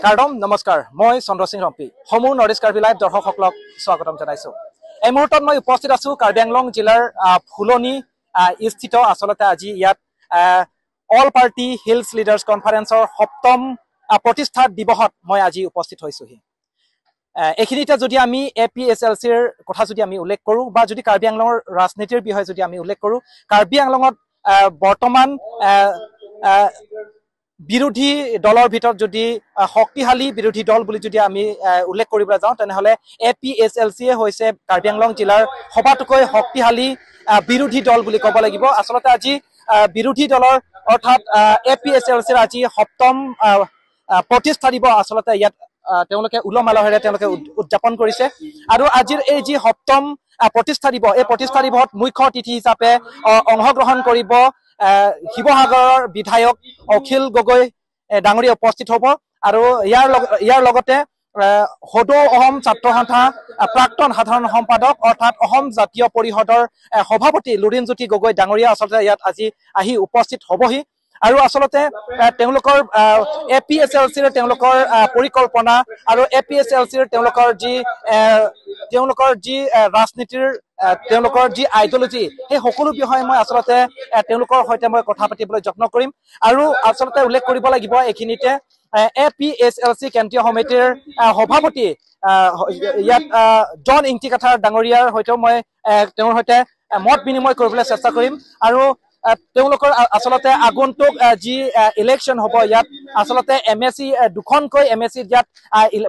কাৰ্ডম নমস্কাৰ মই চন্দ্ৰ সিং ৰম্পি সমূহ নৰ্থ ইষ্ট কাৰ্বি লাইভ দৰ্শকসকলক স্বাগতম জনাইছো। এই মুহূৰ্তত মই উপস্থিত আছো কাৰ্বি আংলং জিলাৰ ফুলনি স্থিত আচলতে আজি ইয়াত অল পাৰ্টি হিলছ লিডাৰ্ছ কনফাৰেন্সৰ 7ম প্ৰতিষ্ঠা দিৱসত মই আজি উপস্থিত হৈছোহি। এইখিনিতে যদি আমি APSLCৰ কথা যদি আমি উল্লেখ কৰোঁ বা যদি কাৰ্বি আংলঙৰ ৰাজনীতিৰ বিষয়ে যদি আমি উল্লেখ কৰোঁ, কাৰ্বি আংলঙত বৰ্তমান বিৰোধী দলৰ ভিতৰত যদি শক্তিশালী বিৰোধী দল বুলি যদি আমি উল্লেখ কৰিবলৈ যাওঁ তেনেহ'লে APSLCয়ে হৈছে কাৰ্বি আংলং জিলাৰ সবাতোকৈ শক্তিশালী বিৰোধী দল বুলি ক'ব লাগিব। আচলতে আজি বিৰোধী দলৰ অৰ্থাৎ APSLCৰ আজি 7ম প্ৰতিষ্ঠা দিৱস আচলতে ইয়াত তেওঁলোকে উলহ মালহেৰে তেওঁলোকে উদযাপন কৰিছে। আৰু আজিৰ এই যি 7ম প্ৰতিষ্ঠা দিৱস, এই প্ৰতিষ্ঠা দিৱসত মুখ্য অতিথি হিচাপে অংশগ্ৰহণ কৰিব শিৱসাগৰৰ বিধায়ক অখিল গগৈ ডাঙৰীয়া উপস্থিত হ'ব। আৰু ইয়াৰ লগতে সদৌ অসম ছাত্ৰ সন্থা প্ৰাক্তন সাধাৰণ সম্পাদক অৰ্থাৎ অসম জাতীয় পৰিষদৰ সভাপতি লুৰিণজ্যোতি গগৈ ডাঙৰীয়া আচলতে ইয়াত আজি আহি উপস্থিত হ'বহি। আৰু আচলতে তেওঁলোকৰ APSLCৰ তেওঁলোকৰ পৰিকল্পনা আৰু APSLCৰ তেওঁলোকৰ যি ৰাজনীতিৰ তেওঁলোকৰ যি আইডিঅলজি, সেই সকলো বিষয়ে মই আচলতে তেওঁলোকৰ সৈতে মই কথা পাতিবলৈ যত্ন কৰিম। আৰু আচলতে উল্লেখ কৰিব লাগিব এইখিনিতে APSLC কেন্দ্ৰীয় সমিতিৰ সভাপতি ইয়াত জন ইংতিকাথাৰ ডাঙৰীয়াৰ সৈতেও মই তেওঁৰ সৈতে মত বিনিময় কৰিবলৈ চেষ্টা কৰিম। আৰু তেওঁলোকৰ আচলতে আগন্তুক যি ইলেকশ্যন হ'ব, ইয়াত আচলতে MSC দুখনকৈ MSC ইয়াত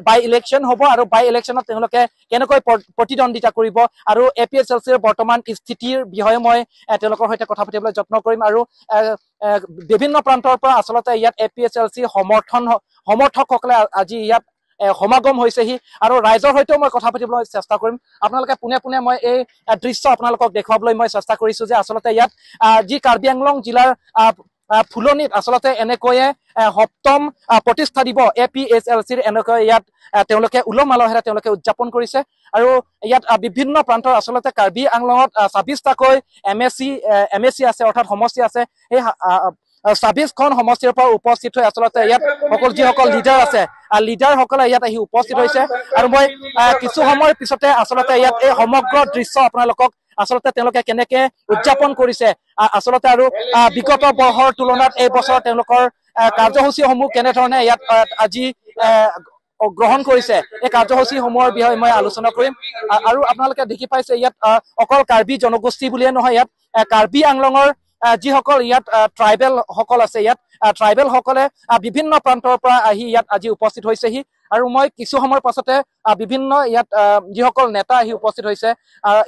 বাই ইলেকশ্যন হ'ব আৰু বাই ইলেকশ্যনত তেওঁলোকে কেনেকৈ প্ৰতিদ্বন্দ্বিতা কৰিব আৰু APSLCৰ বৰ্তমান স্থিতিৰ বিষয়ে মই তেওঁলোকৰ সৈতে কথা পাতিবলৈ যত্ন কৰিম। আৰু বিভিন্ন প্ৰান্তৰ পৰা আচলতে ইয়াত APSLC সমৰ্থকসকলে আজি ইয়াত সমাগম হৈছেহি আৰু ৰাইজৰ সৈতেও মই কথা পাতিবলৈ চেষ্টা কৰিম। আপোনালোকে পোনে পোনে মই এই দৃশ্য আপোনালোকক দেখুৱাবলৈ মই চেষ্টা কৰিছোঁ যে আচলতে ইয়াত যি কাৰ্বি আংলং জিলাৰ ফুলনিত আচলতে এনেকৈয়ে 7ম প্ৰতিষ্ঠা দিব APSLCৰ এনেকৈ ইয়াত তেওঁলোকে উলহ মালহেৰে তেওঁলোকে উদযাপন কৰিছে। আৰু ইয়াত বিভিন্ন প্ৰান্তৰ আচলতে কাৰ্বি আংলঙত 26টাকৈ MSC আছে অৰ্থাৎ সমষ্টি আছে। সেই 26খন সমষ্টিৰ পৰা উপস্থিত হৈ আচলতে ইয়াত যিসকল লিডাৰ আছে লিডাৰসকলে ইয়াত আহি উপস্থিত হৈছে। আৰু মই কিছু সময়ৰ পিছতে আচলতে ইয়াত এই সমগ্ৰ দৃশ্য আপোনালোকক আচলতে তেওঁলোকে কেনেকে উদযাপন কৰিছে আচলতে আৰু বিগত বৰ্ষৰ তুলনাত এই বছৰ তেওঁলোকৰ কাৰ্যসূচীসমূহ কেনেধৰণে ইয়াত আজি গ্ৰহণ কৰিছে, এই কাৰ্যসূচীসমূহৰ বিষয়ে মই আলোচনা কৰিম। আৰু আপোনালোকে দেখি পাইছে ইয়াত অকল কাৰ্বি জনগোষ্ঠী বুলিয়ে নহয়, ইয়াত কাৰ্বি আংলঙৰ যিসকল ইয়াত ট্ৰাইবেল সকল আছে, ইয়াত ট্ৰাইবেল সকলে বিভিন্ন প্ৰান্তৰ পৰা আহি ইয়াত আজি উপস্থিত হৈছেহি। আৰু মই কিছু সময়ৰ পাছতে বিভিন্ন ইয়াত যিসকল নেতা আহি উপস্থিত হৈছে,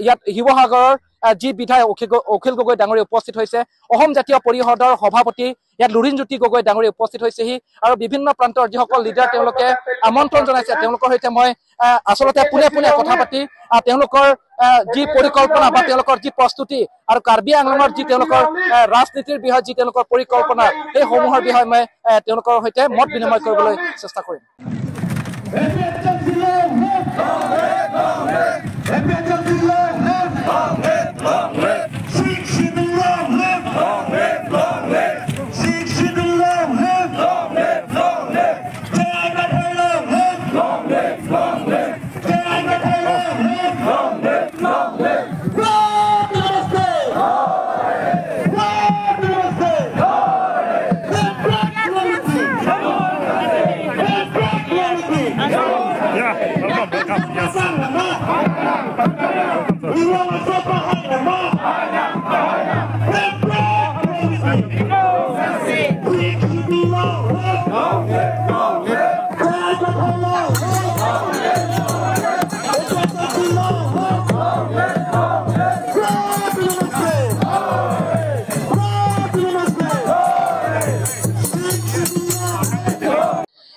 ইয়াত শিৱসাগৰৰ যি বিধায়ক অখিল গগৈ ডাঙৰীয়া উপস্থিত হৈছে, অসম জাতীয় পৰিষদৰ সভাপতি ইয়াত লুৰিণজ্যোতি গগৈ ডাঙৰীয়া উপস্থিত হৈছেহি। আৰু বিভিন্ন প্ৰান্তৰ যিসকল লিডাৰ তেওঁলোকে আমন্ত্ৰণ জনাইছে, তেওঁলোকৰ সৈতে মই আচলতে পোনে পোনে কথা পাতি তেওঁলোকৰ যি পৰিকল্পনা বা তেওঁলোকৰ যি প্ৰস্তুতি আৰু কাৰ্বি আংলঙৰ যি তেওঁলোকৰ ৰাজনীতিৰ বিষয়ে যি তেওঁলোকৰ পৰিকল্পনা, সেই সমূহৰ বিষয়ে মই তেওঁলোকৰ সৈতে মত বিনিময় কৰিবলৈ চেষ্টা কৰিম।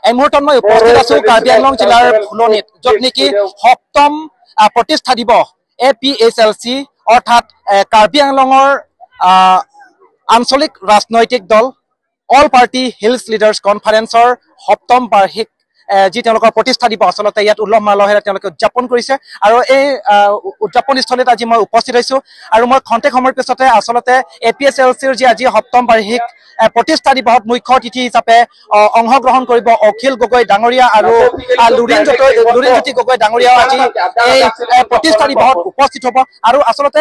এই মুহূৰ্তত মই উপস্থিত আছো কাৰ্বি আংলং জিলাৰ ফুলনিত, য'ত নেকি 7ম প্ৰতিষ্ঠা দিৱস APSLC অৰ্থাৎ কাৰ্বি আংলঙৰ আঞ্চলিক ৰাজনৈতিক দল অল পাৰ্টি হিলছ লিডাৰ্ছ কনফাৰেন্সৰ 7ম বাৰ্ষিক যি তেওঁলোকৰ প্ৰতিষ্ঠা দিৱস আচলতে ইয়াত উলহ মালহেৰে তেওঁলোকে উদযাপন কৰিছে আৰু এই উদযাপনস্থলীত আজি মই উপস্থিত হৈছোঁ আৰু মই খন্তেক সময়ৰ পিছতে আচলতে APSLCৰ যি আজি 7ম বাৰ্ষিক প্ৰতিষ্ঠা দিৱসত মুখ্য অতিথি হিচাপে অংশগ্ৰহণ কৰিব অখিল গগৈ ডাঙৰীয়া আৰু লুৰিণজ্যোতি গগৈ ডাঙৰীয়াও আজি এই প্ৰতিষ্ঠা দিৱসত উপস্থিত হ'ব আৰু আচলতে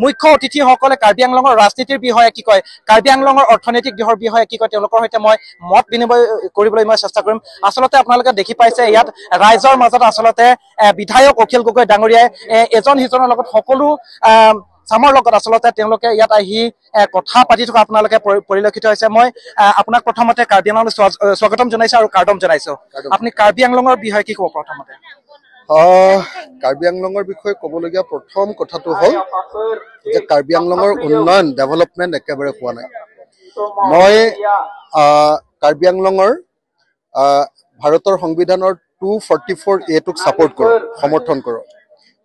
মুখ্য অতিথিসকলে কাৰ্বি আংলঙৰ ৰাজনীতিৰ বিষয়ে কি কয়, কাৰ্বি আংলঙৰ অৰ্থনৈতিক দিশৰ বিষয়ে কি কয়, তেওঁলোকৰ সৈতে মই মত বিনিময় কৰিবলৈ মই চেষ্টা কৰিম। আচলতে আপোনালোকে দেখি পাইছে ইয়াত ৰাইজৰ মাজত আচলতে বিধায়ক অখিল গগৈ ডাঙৰীয়াই এজন সিজনৰ লগত সকলো চামৰ লগত আচলতে তেওঁলোকে ইয়াত আহি কথা পাতি থকা আপোনালোকে পৰিলক্ষিত হৈছে। মই আপোনাক প্ৰথমতে কাৰ্বি আংলঙলৈ স্বাগতম জনাইছো আৰু কাৰ্ডম জনাইছো। আপুনি কাৰ্বি আংলঙৰ বিষয়ে কি ক'ব প্ৰথমতে? কাৰ্বি আংলঙৰ বিষয়ে ক'বলগীয়া প্ৰথম কথাটো হ'ল যে কাৰ্বি আংলঙৰ উন্নয়ন ডেভেলপমেণ্ট একেবাৰে হোৱা নাই। মই কাৰ্বি আংলঙৰ ভাৰতৰ সংবিধানৰ 244A ছাপোৰ্ট কৰোঁ, সমৰ্থন কৰোঁ।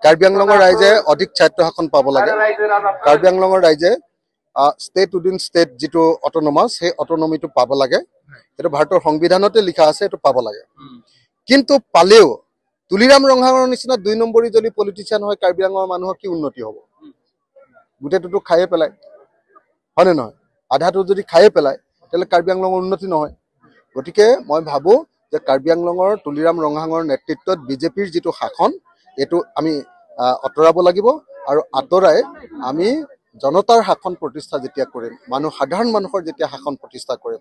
কাৰ্বি আংলঙৰ ৰাইজে অধিক স্বায়ত্তশাসন পাব লাগে। কাৰ্বি আংলঙৰ ৰাইজে ষ্টেট উইদিন ষ্টেট যিটো অট'নমাছ সেই অট'নমিটো পাব লাগে। সেইটো ভাৰতৰ সংবিধানতে লিখা আছে, সেইটো পাব লাগে। কিন্তু পালেও তুলিৰাম ৰংহাঙৰ নিচিনা 2 নম্বৰী যদি পলিটিচিয়ান হয় কাৰ্বি আংলঙৰ মানুহৰ কি উন্নতি হ'ব? গোটেইটোতো খায়ে পেলায়, হয়নে নহয়? আধাটো যদি খায়ে পেলায় তেতিয়াহ'লে কাৰ্বি আংলঙৰ উন্নতি নহয়। গতিকে মই ভাবোঁ যে কাৰ্বি আংলঙৰ তুলিৰাম ৰংহাঙৰ নেতৃত্বত বিজেপিৰ যিটো শাসন এইটো আমি আঁতৰাব লাগিব আৰু আঁতৰাই আমি জনতাৰ শাসন প্ৰতিষ্ঠা যেতিয়া কৰিম, সাধাৰণ মানুহৰ যেতিয়া শাসন প্ৰতিষ্ঠা কৰিম,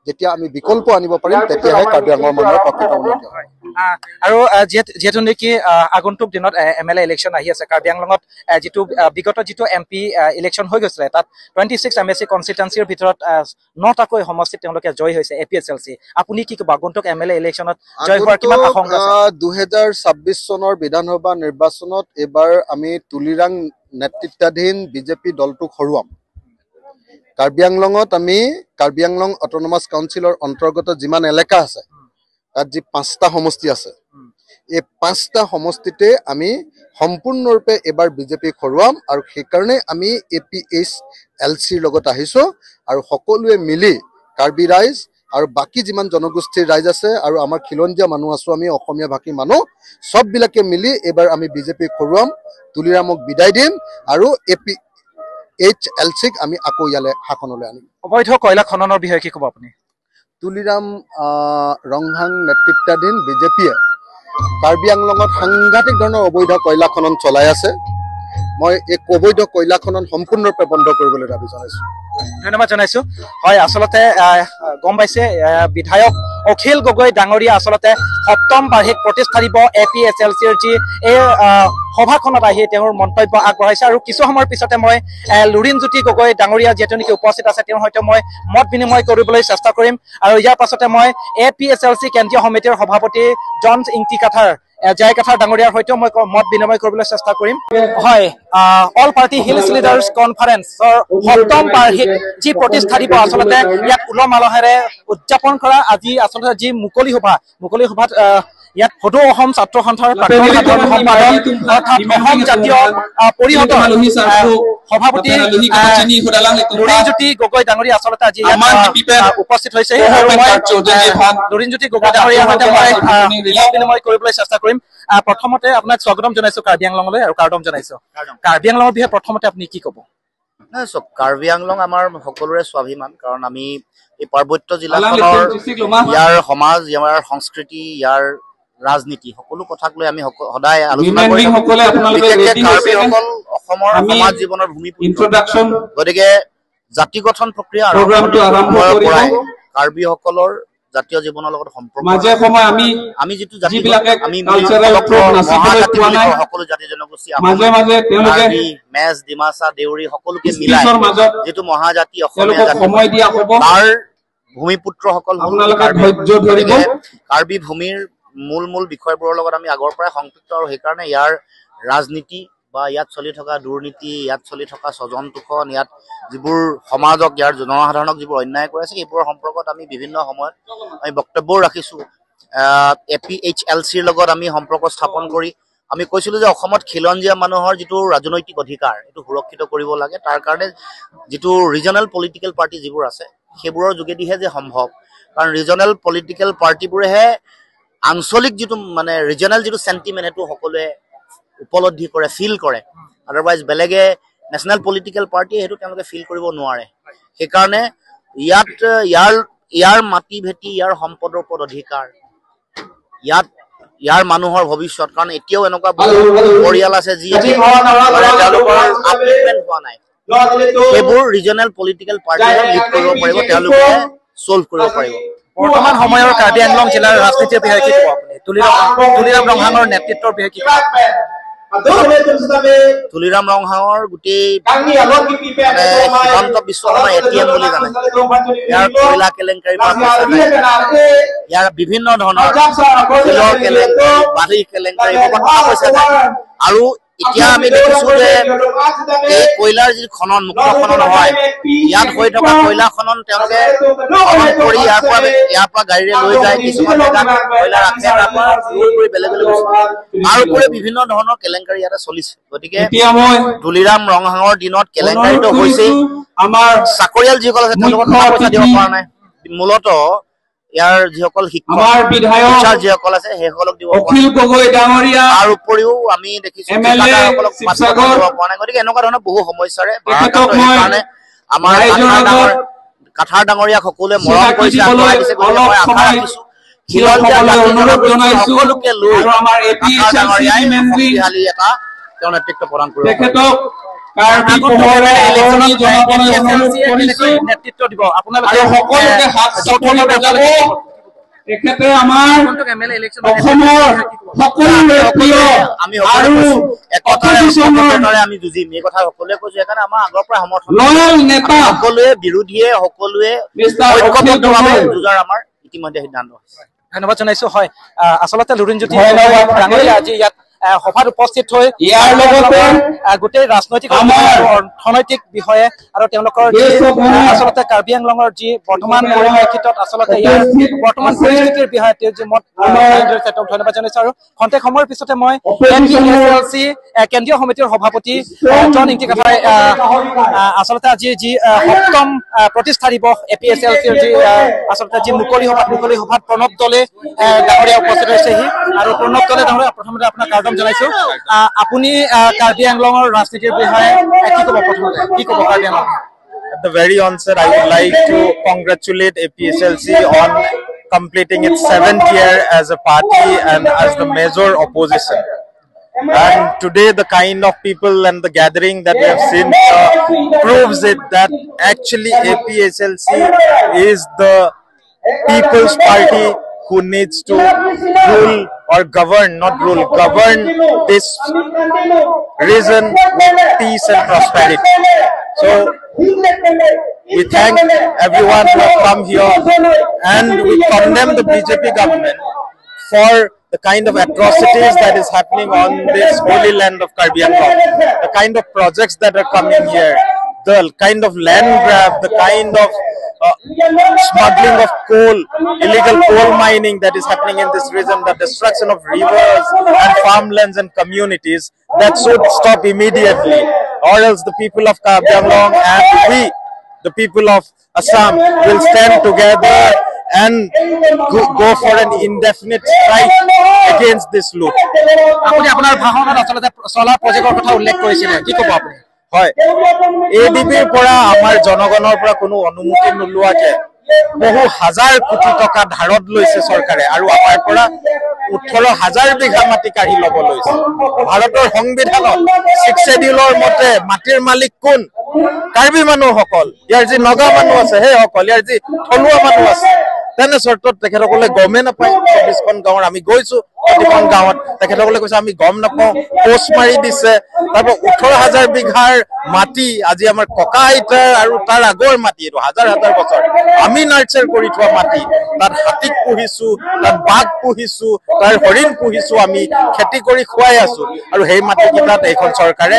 যেতিয়া আমি বিকল্প আনিব পাৰিম, তেতিয়াহে কাৰ্বি আংলঙৰ মানুহৰ প্ৰকৃত উন্নতি হয়। আৰু যিহেতু নেকি আগন্তুক দিনত MLA ইলেকশ্যন আহি আছে, কাৰ্বি আংলঙত যিটো বিগত যিটো MP ইলেকশ্যন হৈ গৈছিলে তাত 26 MSC কনষ্টিটুৱেঞ্চিৰ ভিতৰত 9টাকৈ সমষ্টিত তেওঁলোকে জয়ী হৈছে APSLC। আপুনি কি ক'ব আগন্তুক MLA ইলেকশ্যনত জয় হোৱাৰ কিমান আশংকা আছে? 2026 চনৰ বিধানসভা নিৰ্বাচনত এইবাৰ আমি তুলিৰাম নেতৃত্বাধীন বিজেপি দলটোক হৰুৱাম। কাৰ্বি আংলঙত আমি কাৰ্বি আংলং অট'নমাছ কাউন্সিলৰ অন্তৰ্গত যিমান এলেকা আছে তাত যি 5টা সমষ্টি আছে, এই 5টা সমষ্টিতে আমি সম্পূৰ্ণৰূপে এবাৰ বিজেপিক হৰুৱাম আৰু সেইকাৰণে আমি APSLCৰ লগত আহিছোঁ আৰু সকলোৱে মিলি কাৰ্বি ৰাইজ আৰু বাকী যিমান জনগোষ্ঠীৰ ৰাইজ আছে আৰু আমাৰ খিলঞ্জীয়া মানুহ আছোঁ, আমি অসমীয়া ভাষী মানুহ চববিলাকে মিলি এইবাৰ আমি বিজেপিক হৰুৱাম, তুলিৰামক বিদায় দিম আৰু APSLCক আমি আকৌ ইয়ালৈ শাসনলৈ আনিম। অবৈধ কয়লা খননৰ বিষয়ে কি ক'ব আপুনি? তুলিৰাম ৰংহাং নেতৃত্বাধীন বিজেপিয়ে কাৰ্বি আংলঙত সাংঘাতিক ধৰণৰ অবৈধ কয়লা খনন চলাই আছে। মই এই অবৈধ কয়লা খনন সম্পূৰ্ণৰূপে বন্ধ কৰিবলৈ দাবী জনাইছোঁ। ধন্যবাদ জনাইছোঁ। হয়, আচলতে গম পাইছে বিধায়ক অখিল গগৈ ডাঙৰীয়া আচলতে 7ম বাৰ্ষিক প্ৰতিষ্ঠা দিৱস APSLCৰ যি এই সভাখনত আহি তেওঁৰ মন্তব্য আগবঢ়াইছে আৰু কিছু সময়ৰ পিছতে মই লুৰিণজ্যোতি গগৈ ডাঙৰীয়া যিহেতু নেকি উপস্থিত আছে তেওঁৰ সৈতে মই মত বিনিময় কৰিবলৈ চেষ্টা কৰিম আৰু ইয়াৰ পাছতে মই APSLC কেন্দ্ৰীয় সমিতিৰ সভাপতি জন ইংতিকাথাৰ জয়কাথাৰ ডাঙৰীয়াৰ সৈতেও মই মত বিনিময় কৰিবলৈ চেষ্টা কৰিম। হয়, অল পাৰ্টি হিলছ লিডাৰ্ছ কনফাৰেন্সৰ 7ম বাৰ্ষিক যি প্ৰতিষ্ঠা দিৱস আচলতে ইয়াত উলহ মালহেৰে উদযাপন কৰা আজি আচলতে যি মুকলি সভাত ইয়াত সদৌ অসম ছাত্ৰ সন্থাৰ প্ৰাক্তন সাধাৰণ সম্পাদক অৰ্থাৎ অসম জাতীয় পৰিষদৰ সভাপতি লুৰিণজ্যোতি গগৈ ডাঙৰীয়া আচলতে আজি উপস্থিত হৈছে আৰু মই লুৰিণজ্যোতি গগৈ ডাঙৰীয়াৰ সৈতে মই বিনিময় কৰিবলৈ চেষ্টা কৰিম। প্ৰথমতে আপোনাক স্বাগতম জনাইছোঁ কাৰ্বি আংলঙলৈ আৰু কাৰ্ডম জনাইছোঁ। কাৰ্বি আংলঙৰ বিষয়ে প্ৰথমতে আপুনি কি ক'ব? কাৰ্বি আংলং আমাৰ সকলোৰে স্বাভিমান, কাৰণ আমি এই পাৰ্বত্য জিলাখনৰ ইয়াৰ সমাজ, ইয়াৰ সংস্কৃতি, ইয়াৰ ৰাজনীতি সকলো কথাক লৈ আমি সদায় আলোচনা কৰি কাৰ্বিসকল অসমৰ সমাজ জীৱনৰ ভূমিপুত্ৰ। গতিকে জাতি গঠন প্ৰক্ৰিয়া আৰম্ভৰ পৰাই কাৰ্বিসকলৰ জাতীয় জীৱনৰ লগত সম্পৰ্ক আমি যিটো জাতি আমি সকলো জাতি জনগোষ্ঠী মেচ, ডিমাচা, দেউৰী সকলোকে মিলাই যিটো মহাজাতি অসমীয়া জাতি তাৰ ভূমিপুত্ৰসকল হ'ল কাৰ্বি ভূমিৰ মূল বিষয়বোৰৰ লগত আমি আগৰ পৰাই সংপৃক্ত আৰু সেইকাৰণে ইয়াৰ ৰাজনীতি বা ইয়াত চলি থকা দুৰ্নীতি, ইয়াত চলি থকা স্বজন তোষণ, ইয়াত যিবোৰ সমাজক ইয়াৰ জনসাধাৰণক যিবোৰ অন্যায় কৰি আছে সেইবোৰৰ সম্পৰ্কত আমি বিভিন্ন সময়ত আমি বক্তব্যও ৰাখিছোঁ। APSLCৰ লগত আমি সম্পৰ্ক স্থাপন কৰি আমি কৈছিলোঁ যে অসমত খিলঞ্জীয়া মানুহৰ যিটো ৰাজনৈতিক অধিকাৰ এইটো সুৰক্ষিত কৰিব লাগে। তাৰ কাৰণে যিটো ৰিজনেল পলিটিকেল পাৰ্টি যিবোৰ আছে সেইবোৰৰ যোগেদিহে যে সম্ভৱ, কাৰণ ৰিজনেল পলিটিকেল পাৰ্টিবোৰেহে আঞ্চলিক যিটো মানে ৰিজনেল যিটো সেন্টিমেন্ট সেইটো সকলোৱে উপলব্ধি কৰে ফিল কৰে আদাৰৱাইজ বেলেগে নেশ্যনেল পলিটিকেল পাৰ্টি সেইটো তেওঁলোকে ফিল কৰিব নোৱাৰে সেইকাৰণে ইয়াৰ মাটি ভেটি ইয়াৰ সম্পদৰ ওপৰত অধিকাৰ ইয়াৰ মানুহৰ ভৱিষ্যত কাৰণ এতিয়াও এনেকুৱা বহু পৰিয়াল আছে যি তেওঁলোকৰ আপলিটমেণ্ট হোৱা নাই সেইবোৰ ৰিজনেল পলিটিকেল পাৰ্টিয়ে লিড কৰিব পাৰিব তেওঁলোকে সলভ কৰিব পাৰিব বৰ্তমান সময়ৰ কাৰ্বি আংলং জিলাৰ ৰাজনীতিৰ বিষয়ে কি ক'ব আপুনি তুলিৰাম ৰংহাঙৰ নেতৃত্বৰ বিষয়ে কি ক'ব তুলিৰাম ৰংহাঙৰ গোটেই হিমন্ত বিশ্ব শৰ্মা এটিএম বুলি জানে ইয়াৰ কয়লা কেলেংকাৰীৰ পৰা ইয়াৰ বিভিন্ন ধৰণৰ শিলৰ কেলেংকাৰী বালি কেলেংকাৰী পইচা যায় আৰু এতিয়া আমি দেখিছো যে এই কয়লাৰ যি খনন মুক্ত খনন হয় ইয়াত হৈ থকা কয়লা খনন তেওঁলোকে খনন কৰি ইয়াৰ পৰা গাড়ীৰে লৈ যায় কিছুমান জেগাত কয়লা ৰাখে তাৰ পৰা লোড কৰি বেলেগ তাৰ উপৰি বিভিন্ন ধৰণৰ কেলেংকাৰী ইয়াতে চলিছে গতিকে তুলিৰাম ৰংহাঙৰ দিনত কেলেংকাৰীটো হৈছে আমাৰ চাকৰিয়াল যিসকল আছে তেওঁলোকক পইচা দিব পৰা নাই মূলতঃ ইয়াৰ যিসকল শিক্ষক যিসকল আছে সেইসকলক দিব তাৰ উপৰিও আমি দেখিছো ঠিকাদাৰসকলক দিব পৰা নাই গতিকে এনেকুৱা ধৰণৰ বহু সমস্যাৰে সেইকাৰণে আমাৰ কাঠাৰ ডাঙৰীয়াক সকলোৱে মৰম কৰিছে আগবঢ়াই দিছে গতিকে মই আশা ৰাখিছো সকলোকে লৈ কাঠাৰ ডাঙৰীয়াই শক্তিশালী এটা তেওঁ নেতৃত্ব প্ৰদান কৰিব নেতৃত্ব দিব আপোনালোকে আমি যুঁজিম এই কথা সকলোৱে কৈছো সেইকাৰণে আমাৰ আগৰ পৰা সমৰ্থন সকলোৱে বিৰোধীয়ে সকলোৱে ঐক্যবদ্ধভাৱে যুঁজাৰ আমাৰ ইতিমধ্যে সিদ্ধান্ত হৈছে ধন্যবাদ জনাইছো হয় আচলতে লুৰিণজ্যোতি ডাঙৰীয়া আজি ইয়াত সভাত উপস্থিত হৈ ইয়াৰ লগতে গোটেই ৰাজনৈতিক অৰ্থনৈতিক বিষয়ে আৰু তেওঁলোকৰ আচলতে কাৰ্বি আংলঙৰ যি বৰ্তমান পৰিপ্ৰেক্ষিতত আচলতে ইয়াৰ বৰ্তমান পৰিস্থিতিৰ বিষয়ে তেওঁ যি মত তেওঁক ধন্যবাদ জনাইছো আৰু খন্তেক সময়ৰ পিছতে মই NPSLC কেন্দ্ৰীয় সমিতিৰ সভাপতি জন ইংতিকাফাই আচলতে আজি যি সপ্তম প্ৰতিষ্ঠা দিৱস APSLCৰ যি আচলতে যি মুকলি সভাত প্ৰণৱ দলে ডাঙৰীয়া উপস্থিত হৈছেহি আৰু প্ৰণৱ দলে ডাঙৰীয়া প্ৰথমতে আপোনাক জনাইছো আপুনি কাৰ্বি আংলঙৰ ৰাজনীতিৰ বিষয়ে কি ক'ব প্ৰথমতে কি ক'ব Karbi Anglong At the very onset, I would like to congratulate APSLC on completing its 7th year as a party and as the major opposition. And today, the kind of people and the gathering that we have seen proves it that actually APSLC is the people's party who needs to rule or govern, not rule, govern this region with peace and prosperity. So we thank everyone who have come here and we condemn the BJP government for the kind of atrocities that is happening on this holy land of Karbi Anglong, the kind of projects that are coming here, the kind of land grab, the kind of smuggling of coal, illegal coal mining that is happening in this region, the destruction of rivers and farmlands and communities, that should stop immediately, or else the people of Karbi Anglong and we, the people of Assam, will stand together and go for an indefinite strike against this loot. আপুনি আপোনাৰ ভাষণত আচলতে চলা প্ৰজেক্টৰ কথা উল্লেখ কৰিছিলে কি ক'ব আপুনি হয় ADBৰ পৰা আমাৰ জনগণৰ পৰা কোনো অনুমতি নোলোৱাকে বহু হাজাৰ কোটি টকা ধাৰত লৈছে চৰকাৰে আৰু আমাৰ পৰা 18,000 বিঘা মাটি কাঢ়ি ল'ব লৈছে ভাৰতৰ সংবিধানত 6 শিডিউলৰ মতে মাটিৰ মালিক কোন কাৰ্বি মানুহসকল ইয়াৰ যি নগা মানুহ আছে সেইসকল ইয়াৰ যি থলুৱা মানুহ আছে তেনে চৰ্তত তেখেতসকলে গমে নাপায় 24খন গাঁৱৰ আমি গৈছো প্ৰতিখন গাঁৱত তেখেতসকলে কৈছে আমি গম নাপাওঁ পোষ্ট মাৰি দিছে তাৰপৰা 18,000 বিঘাৰ মাটি আজি আমাৰ ককা আইতাৰ আৰু তাৰ আগৰ মাটি এইটো হাজাৰ হাজাৰ বছৰ আমি নাৰ্চাৰ কৰি থোৱা মাটি তাত হাতীক পুহিছো তাত বাঘ পুহিছো তাৰ হৰিণ পুহিছো আমি খেতি কৰি খুৱাই আছো আৰু সেই মাটিকেইটাত এইখন চৰকাৰে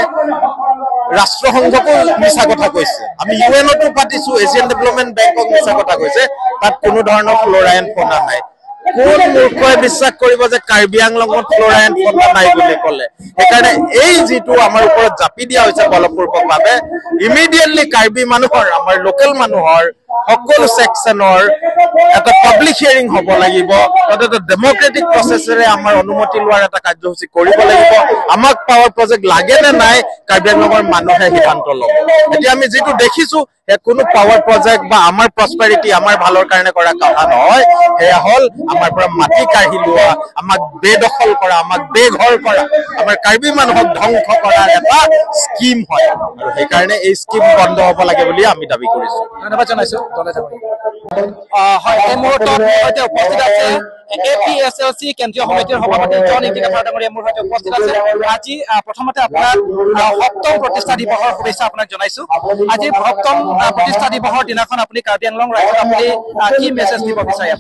ৰাষ্ট্ৰসংঘকো মিছা কথা কৈছে আমি ইউএনতো পাতিছো এছিয়ান ডেভেলপমেণ্ট বেংকক মিছা কথা কৈছে তাত কোনো ধৰণৰ ফ্ল'ৰাইন ফন্দা নাই কোন মূৰ্খই বিশ্বাস কৰিব যে কাৰ্বি আংলঙত ফ্ল'ৰাইন ফন্দা নাই বুলি ক'লে সেইকাৰণে এই যিটো আমাৰ ওপৰত জাপি দিয়া হৈছে বলপূৰ্বকভাৱে ইমিডিয়েটলি কাৰ্বি মানুহৰ আমাৰ লোকেল মানুহৰ সকলো সেকশনৰ এটা পাব্লিক হিয়াৰিং হ'ব লাগিব এটা ডেমক্ৰেটিক প্ৰচেছেৰে আমাৰ অনুমতি লোৱাৰ এটা কাৰ্যসূচী কৰিব লাগিব আমাক পাৱাৰ প্ৰজেক্ট লাগে নে নাই কাৰ্বি আংলঙৰ মানুহে সিদ্ধান্ত ল'ব এতিয়া আমি যেটো দেখিছো কোনো পাৱাৰ প্ৰজেক্ট বা আমাৰ প্ৰসপেৰিটি আমাৰ ভালৰ কাৰণে কৰা কথা নহয় এয়া হল আমাৰ পৰা মাটি কাঢ়ি লোৱা আমাক বেদখল কৰা আমাক বেঘৰ কৰা আমাৰ কাৰ্বি মানুহক ধ্বংস কৰা এটা স্কিম হয় আৰু সেই কাৰণে এই স্কিম বন্ধ হ'ব লাগে বুলি আমি দাবী কৰিছো ধন্যবাদ জনাইছো হয় এই মুহূৰ্তত সৈতে উপস্থিত আছে APSLC কেন্দ্ৰীয় সমিতিৰ সভাপতি জন ইংগিত ডাঙৰীয়া মোৰ সৈতে উপস্থিত আছে আজি প্ৰথমতে আপোনাক সপ্তম প্ৰতিষ্ঠা দিৱসৰ শুভেচ্ছা আপোনাক জনাইছো আজি সপ্তম প্ৰতিষ্ঠা দিৱসৰ দিনাখন আপুনি কাৰ্বি আংলং ৰাজ্যত আপুনি কি মেছেজ দিব বিচাৰে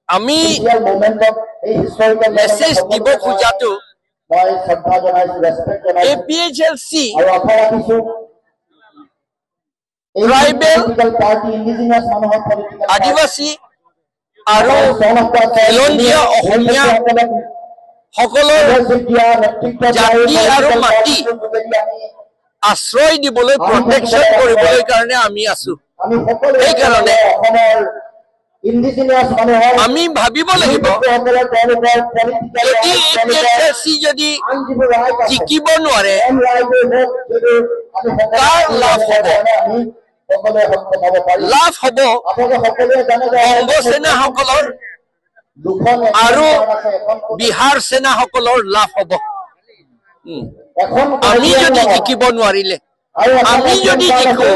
আমি মেছেজ দিব খোজাটো APHLC ট্ৰাইবেল আদিবাসী আৰু খিলঞ্জীয়া অসমীয়া সকলৰ জাতি আৰু মাটি আশ্ৰয় দিবলৈ প্ৰটেকশ্যন কৰিবলৈ কাৰণে আমি আছো সেইকাৰণে আমি ভাবিব লাগিব যদি APHLC যদি জিকিব নোৱাৰে তাৰ লাভ হ'ব বংগ সেনাসকলৰ আৰু বিহাৰ সেনাসকলৰ লাভ হ'ব আমি যদি জিকিব নোৱাৰিলে আমি যদি জিকো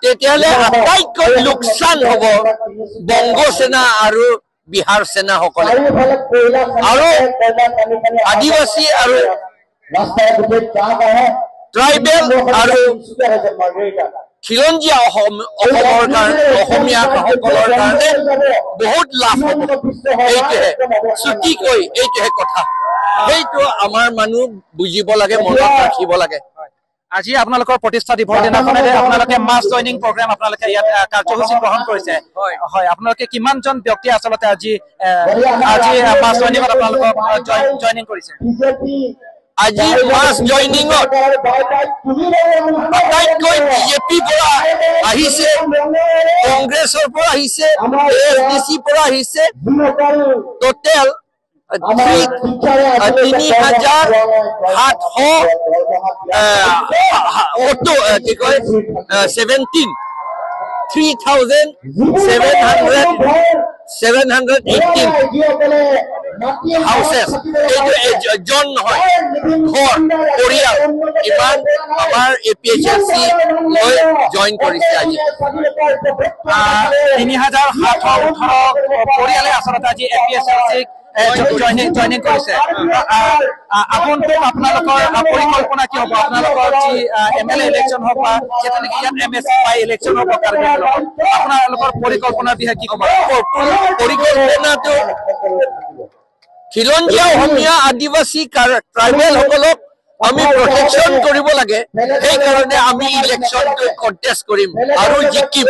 তেতিয়াহ'লে আটাইতকৈ লোকচান হ'ব বংগ সেনা আৰু বিহাৰ সেনাসকলে আৰু আদিবাসী আৰু ট্ৰাইবেল আৰু খিলঞ্জীয়া অসমৰ কাৰণে অসমীয়াসকলৰ কাৰণে বহুত লাভ হ'ব এইটোহে চুটিকৈ এইটোহে কথা সেইটো আমাৰ মানুহ বুজিব লাগে মনত ৰাখিব লাগে আজি আপোনালোকৰ প্ৰতিষ্ঠা দিৱসৰ দিনাখনে আপোনালোকে মাছ জয়নিং প্ৰগ্ৰাম আপোনালোকে ইয়াত কাৰ্যসূচী গ্ৰহণ কৰিছে হয় আপোনালোকে কিমানজন ব্যক্তি আচলতে আজি মাছ জয়নিঙত আপোনালোকক জয়নিং কৰিছে আজি মাছ জয়নিঙত আটাইতকৈ বিজেপি পৰা আহিছে কংগ্ৰেছৰ পৰা আহিছে ASDC পৰা আহিছে টোটেল 3,718 হাউচেছ এইটো জন নহয় ঘৰ পৰিয়াল ইমান আমাৰ APHLC লৈ জইন কৰিছে আজি 3,718 পৰিয়ালে আচলতে আজি APHLC জয়নিং কৰিছে আগন্তুক আপোনালোকৰ পৰিকল্পনা কি হ'ব আপোনালোকৰ যি MLA ইলেকশ্যন হওক বা যেনেকৈ ইয়াত MSI ইলেকশ্যন হ'ব কাৰ্বি আংলঙত আপোনালোকৰ পৰিকল্পনাৰ বিষয়ে কি ক'ব পৰিকল্পনাটো খিলঞ্জীয়া অসমীয়া আদিবাসী ট্ৰাইবেল সকলক আমি প্ৰটেকশ্যন কৰিব লাগে সেইকাৰণে আমি ইলেকশ্যনটো কণ্টেষ্ট কৰিম আৰু জিকিম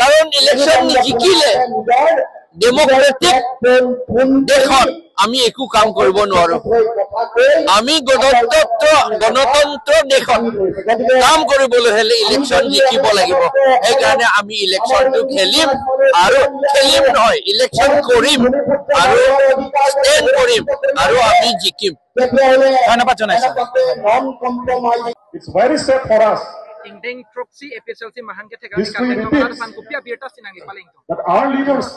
কাৰণ ইলেকশ্যন নিজিকিলে ডেমক্ৰেটিক দেশত আমি একো কাম কৰিব নোৱাৰো আমি গণতন্ত্ৰ দেশত কাম কৰিবলৈ হ'লে ইলেকশ্যন জিকিব লাগিব সেইকাৰণে আমি ইলেকশ্যনটো খেলিম আৰু খেলিম নহয় ইলেকশ্যন কৰিম আৰু ষ্টেণ্ড কৰিম আৰু আমি জিকিম ধন্যবাদ জনাইছো It's very safe for us Indeng Troxy APHLC Mahangge History repeats that our leaders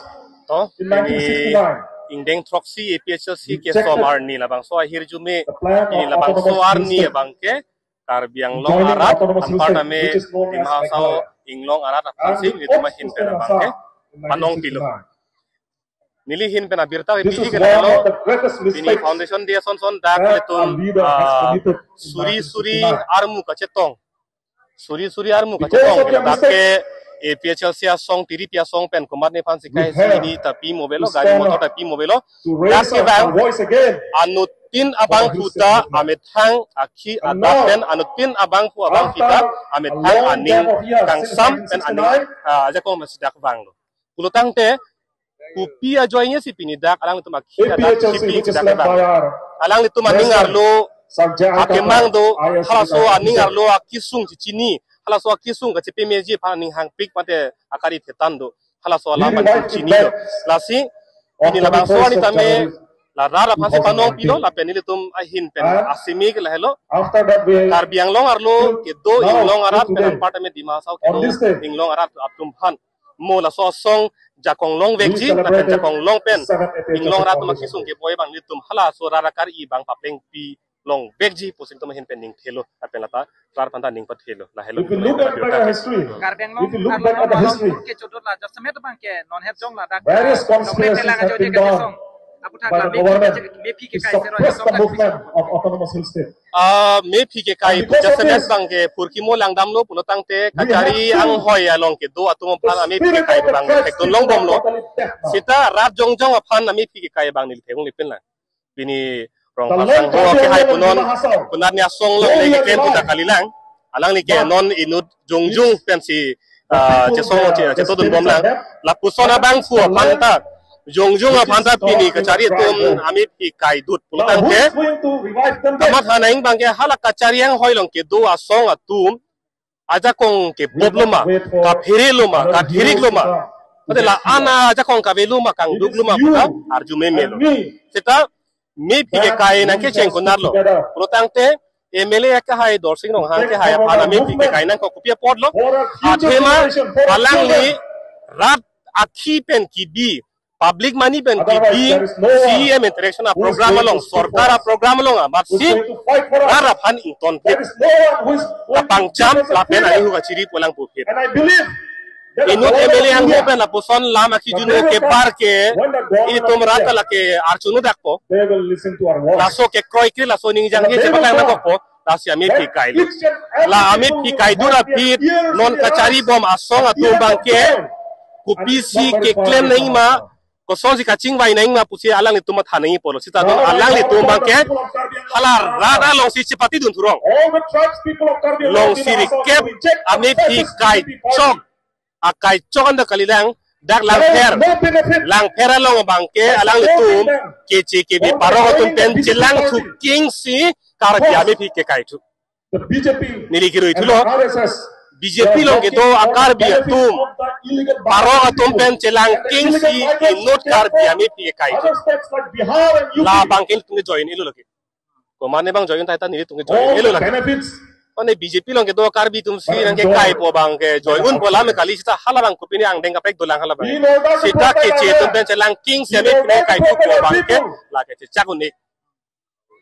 in 1969 Indeng Troxy APHLC keso marni labang so ahir jume ini labang so arni bangke Karbi Anglong arat anpartame timhasao Inglong arat apansing itu mahin pena bangke panong pilo nilihin pena birta pili kenalo ini foundation dia son dak letun suri armu kacetong suri armu kacetong dakke APHLC asong tiri piasong pen kumat ne fansi kai ini tapi mobelo gari motor tapi mobelo dakke bang anutin abang puta amethang akhi adapen anutin abang pu abang kita amethang aning kangsam pen aning aja ko masdak bang lo kulutang te kupi ajoinya si pinidak alang itu makhi adat sipi dak bang alang itu maningar lo akemang do halaso aningar lo akisung cicini hala so kisung ka chipi meji phan ning hang pik pate akari thetan do hala so la man chini do la si ini la bang so ni tame la rara phan se panong pilo la penili tum ahin pen asimi ke la hello After that, we Karbi Anglong arlo ke do inglong arat pen part me dima sao ke do inglong arat atum phan mo la so song jakong long vekji na pen jakong long pen inglong rat ma kisung ke boy bang litum hala so rara kar I bang papleng pi long vekji pusing tum hin pen ning thelo apen lata rar panta ning pat thelo la hello if you look at the history, if you look back at the history, various conspiracies have been done by the government to suppress the movement of autonomous hill state. me phi ke kai just mes bang ke purki mo lang dam lo pulotang te kachari ang hoy along ke do atum phan me phi ke kai bang tek ton long bom lo sita rat jong jong phan me phi ke kai bang nil theng lipin la bini rong pasang ho ke hai punon punat nya song lo le ke ken pun kalilang alang ni ke non inut jong jong pensi che song che to dun bom lang la pusona bang fu phan ta jong jong phanta pini kachari tum ami phi kai dut pulotang te tamat hanaing bangke hala kachari yang hoilong ke do asong atum aja kong ke bobluma ka phiriluma ka dhirikluma adela ana aja kong ka beluma kang dugluma puta arjume melo seta me phi ke kai na ke cheng konarlo pulotang te MLA ka hai dorsing nong hang ke hai phana me phi ke kai na ko kupia podlo athema alang li rat akhi pen ki bi public money pen ki CM interaction a program along sarkar a program along matsi rara phan inton pe tapang cham la pen ai hu chiri polang pu pe And I believe that the inut MLA ang open la poson lam ki juno ke par ke I tum rata la ke archunu dakpo they will listen to our voice. la so ke kroi ke la so ning jang ke chepatang na ko la si ami pi kai la ami pi kai dura pi non kachari bom asong atum bangke kupisi ke claim nai ma ko sonsi ka chingwai nai ma pusi alang ni tumat hanai polo sita don alang ni tum bangke hala rada long si chipati dun thurong All the tribes people of Karbi long si kep ami pi kai chok akai chok anda kalilang dak lang per long bangke alang ni tum ke bi paro tum pen chilang thu king si kar ami pi ke kai thu the BJP nili kiro and itulo the RSS BJP long ke do akar bi tum paro atum pen chilang king si inut kar bi ami pi ke kai thu other states like Bihar and UP, la bangkel tunge join ilo lagi ko mane bang join ta nili tunge join all ilo the lagi benefitsone BJP long ke do kar bi tum si nang ke kai po bang ke join un bola me kali sita hala bang ko pini ang deng kapek dolang hala bang in order to sita ke protect che our tum pen chilang king si ami pi kai thu po bang ke la ke che chakuni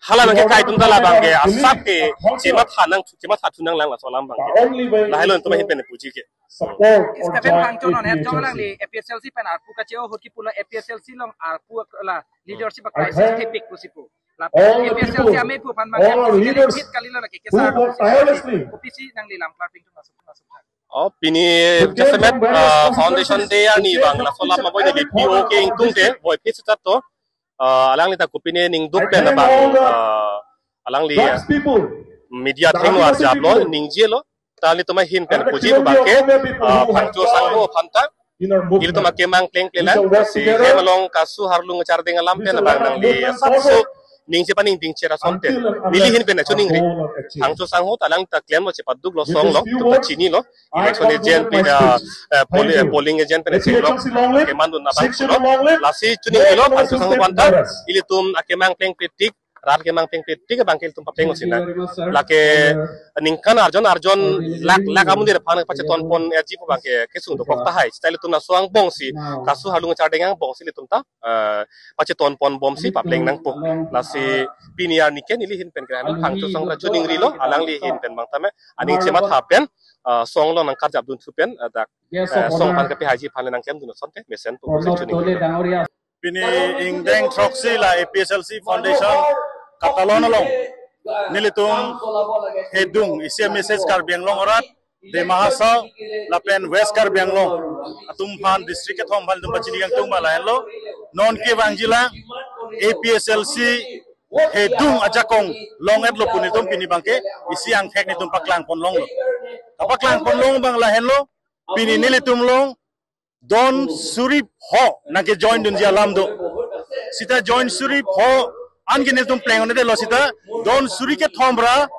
hala nang ke kai tum dala bang ke asap ke chema thanang lang la solam bang ke only way la helon tum hin pen puji ke support or Stephen join Pangton on head APHLC. jong lang li APSLC pen arpu ka cheo hoti pula APSLC long arpu la leadership crisis tipik pusipu la All the APSLC people, ame pu pan all our leaders hit kalila la ke who kesa work tirelessly opisi nang li lam Pangton masuk oh pini jasemet foundation day ani bang la solam ma boy de BPO ke ingtung te boy pitsat to alang li ta kupine ning duk pen na bang alang li tribes people media theng wa jablo ning jelo tali to ma hin pen puji ba ke phangcho sangho phanta in our il movement. to ma ke mang pleng plela si hemalong kasu harlung char ding lam pen bang nang li satso ning se paning ding chera sonte nili hin pen chuning ri phangcho sangho talang ta claim lo chepat duk lo song lo to chini lo election agent pe polling agent pen ching lo ke mandu na bang lo lasi chuning lo phangcho sangho panta ili tum akemang pleng kritik rar ke mang peng kritik bang kel tum papeng osina lake ningkan arjon lak amundir phang pache ton pon erji po bang ke kesung to kokta hai style tum na suang bongsi kasu halung chardengang bongsi li tum ta pache ton pon bomsi papleng nang po lasi piniar niken ili hin pen kan phang to sang chuning ri lo alang li hin pen bang tame aning chemat hapen song lo nang karjab dun thupen dak song pan ka pe haji phan nang kem dun sonte mesen po chuning Pini ingdeng troksi la APSLC Foundation Katalon along nilitung hedung isi message Karbiang Long orat de mahasa lapen West Karbiang Long atum phan district thom bal dum bachini gang tung balayan lo non ke bangjila APSLC hedung ajakong long et lo punitum pini bangke isi ang thek nitum paklang pon long lo kapaklang pon long bang lahen lo pini nilitum long Don Surip Ho nake join dun jalam do sita join Surip Ho an gene tum playing on de lo sita Don Suri ke thombra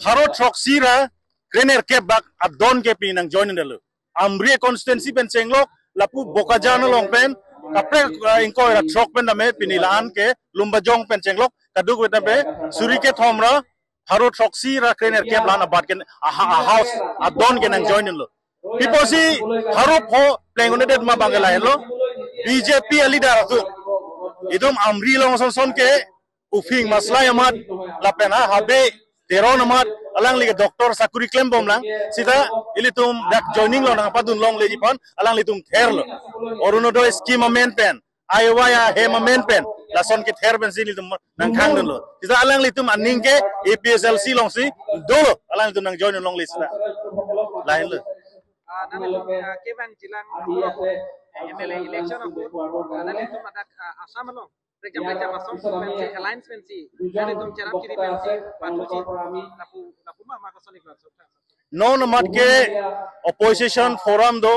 Haro Troxira krener ke bak adon ke pinang join ndelo amri constituency pen chenglok lapu bokajan long pen kapre ingko ra trok pen name pinilan ke lumbajong pen chenglok kaduk wetan be suri ke thomra haro troksi ra krener ke plan abat ken a house adon ke nang join ndelo people see haro pho plengonedet ma bangela hello BJP leader tu idum amri long son ke ufing maslai amat lapena habe teron amat alang liga doktor sakuri claim bom lang sida ilitum dak joining lo nang padun long leji pon alang litum ther lo orunodo scheme amendment pen ayawaya hem amendment la son ke ther ben silitum nang khang dun lo sida alang litum aning ke APSLC long si do alang litum nang join long list lain lo keban jilang MLA election aku nanti itu pada asam long mereka masuk pensi alliance pensi nanti itu cara kiri pensi patuji lapu mah kosonik masuk non mat ke opposition forum do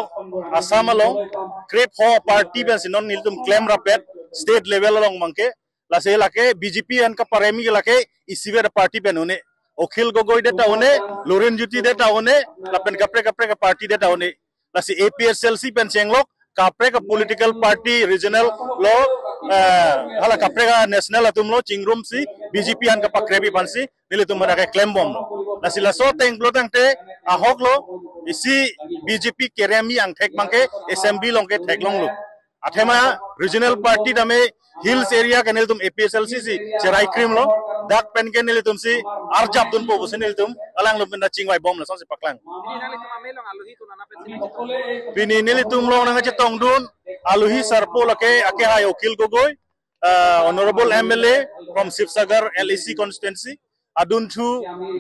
asam along creep ho party ben non niltum claim rapet state level along mangke lase lake BJP an ka paremi lake isiver party ben une okhil gogoi deta une loren juti deta une lapen kapre ka party deta une lase APSLC pen chenglok kapre ka political party regional lo hala kapre ka national atum lo chingrum si BJP an ka pakrebi pansi nile tumara ka claim bom lase la so tenglo tangte ahok lo isi BJP keremi ang thek mangke assembly long ke thek long lo athema regional party dame hills area ke nile tum APSLC si cherai krim lo dak pen ke nile tum si arjab dun po busen nile tum alang lo pinda chingwai bom la so si paklang pini nile tum lo nang che tong dun aluhi sarpo lake ake hai okil gogoi honorable MLA from Sibsagar LEC constituency adun thu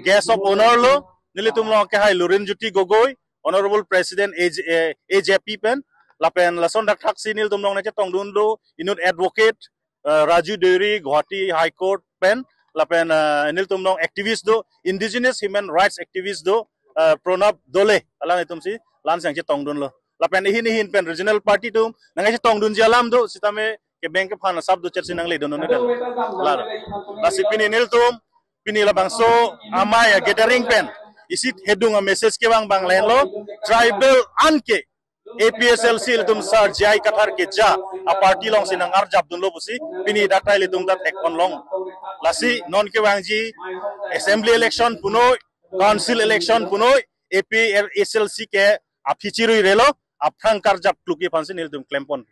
gas of honor lo nile tum lo ake hai loren juti gogoi honorable president AJP pen lapen lason dak thaksi nil tum lo nang che tong dun lo inut advocate Raju Deuri Guwahati High Court pen lapen nil tum lo activist do indigenous human rights activist do Pronab Dole alang itum si lan sang che tong dun lo lapen hin pen regional party tum nang che tong dun jalam do sitame ke bank phan sab do chersi nang le don ne dal la nasipini nil tum pini la bangso amaya gathering pen isit hedung a message ke bang len lo tribal anke APSLC tum sar jai kathar ke ja a party long sinang arjab dun lo busi pini datai le tum dat ek on long lasi non ke bang ji assembly election punoi council election punoi APSLC ke aphichirui relo aphang karjap kluki phansi nil tum klempon